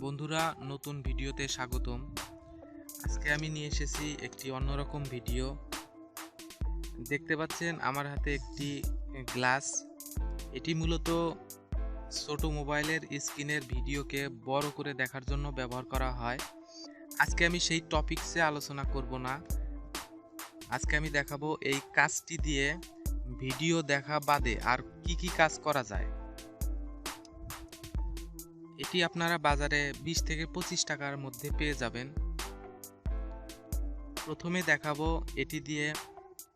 বন্ধুরা, নতুন ভিডিওতে স্বাগতম। আজকে আমি নিয়ে এসেছি একটি অন্যরকম ভিডিও। দেখতে পাচ্ছেন আমার হাতে একটি গ্লাস। এটি মূলত ছোট মোবাইলের স্ক্রিনের ভিডিওকে বড় করে দেখার জন্য ব্যবহার করা হয়। আজকে আমি সেই টপিকসে আলোচনা করব না। আজকে আমি দেখাবো এই কাজটি দিয়ে ভিডিও দেখা বাদে আর কি কাজ করা যায়। এটি আপনারা বাজারে 20 থেকে 25 টাকার মধ্যে পেয়ে যাবেন। প্রথমে দেখাবো এটি দিয়ে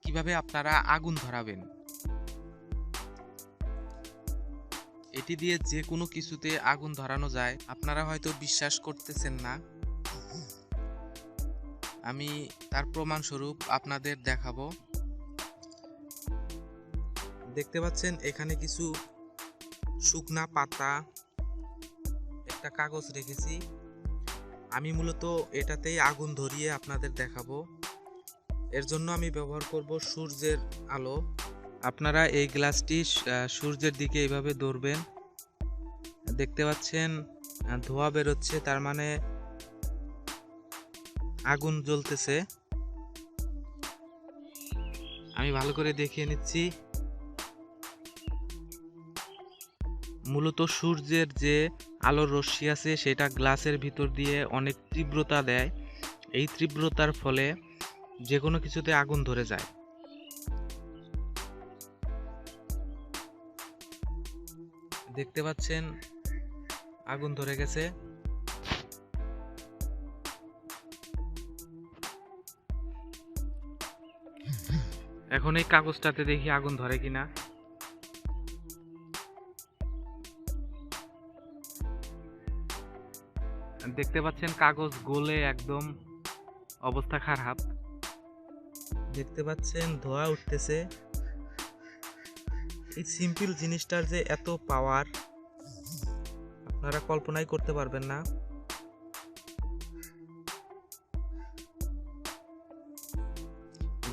কিভাবে আপনারা আগুন ধরাবেন। এটি দিয়ে যে কোনো কিছুতে আগুন ধরানো যায়। আপনারা হয়তো বিশ্বাস করতেছেন না, আমি তার প্রমাণস্বরূপ আপনাদের দেখাবো। দেখতে পাচ্ছেন এখানে কিছু শুকনা পাতা, একটা কাগজ রেখেছি। আমি মূলত এটাতেই আগুন ধরিয়ে আপনাদের দেখাবো। এর জন্য আমি ব্যবহার করব সূর্যের আলো। আপনারা এই গ্লাসটি সূর্যের দিকে এইভাবে ধরবেন। দেখতে পাচ্ছেন ধোঁয়া বেরোচ্ছে, তার মানে আগুন জ্বলতেছে। আমি ভালো করে দেখিয়ে নিচ্ছি। মূলত সূর্যের যে আলোর রশ্মি আছে সেটা গ্লাসের ভিতর দিয়ে অনেক তীব্রতা দেয়। এই তীব্রতার ফলে যে কোনো কিছুতে আগুন ধরে যায়। দেখতে পাচ্ছেন আগুন ধরে গেছে। এখন এই কাগজটাতে দেখি আগুন ধরে কিনা। দেখতে পাচ্ছেন কাগজ গলে একদম অবস্থা খারাপ। দেখতে পাচ্ছেন ধোঁয়া উঠতেছে। এই সিম্পল জিনিসটার যে এত পাওয়ার আপনারা কল্পনাই করতে পারবেন না।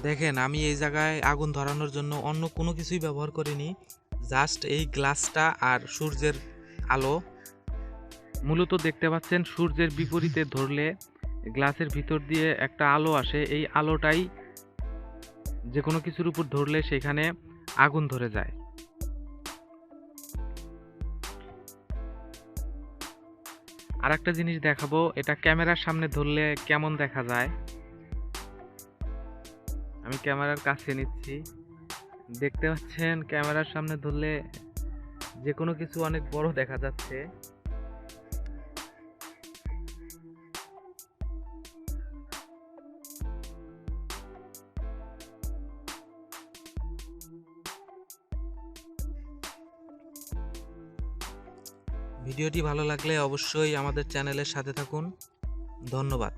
দেখেন, আমি এই জায়গায় আগুন ধরানোর জন্য অন্য কোনো কিছুই ব্যবহার করিনি, জাস্ট এই গ্লাসটা আর সূর্যের আলো। মূলত দেখতে পাচ্ছেন সূর্যের বিপরীতে ধরলে গ্লাসের ভিতর দিয়ে একটা আলো আসে। এই আলোটাই যে কোনো কিছুর উপর ধরলে সেখানে আগুন ধরে যায়। আর একটা জিনিস দেখাবো, এটা ক্যামেরার সামনে ধরলে কেমন দেখা যায়। আমি ক্যামেরার কাছে নিচ্ছি। দেখতে পাচ্ছেন ক্যামেরার সামনে ধরলে যে কোনো কিছু অনেক বড় দেখা যাচ্ছে। ভিডিওটি ভালো লাগলে অবশ্যই আমাদের চ্যানেলের সাথে থাকুন। ধন্যবাদ।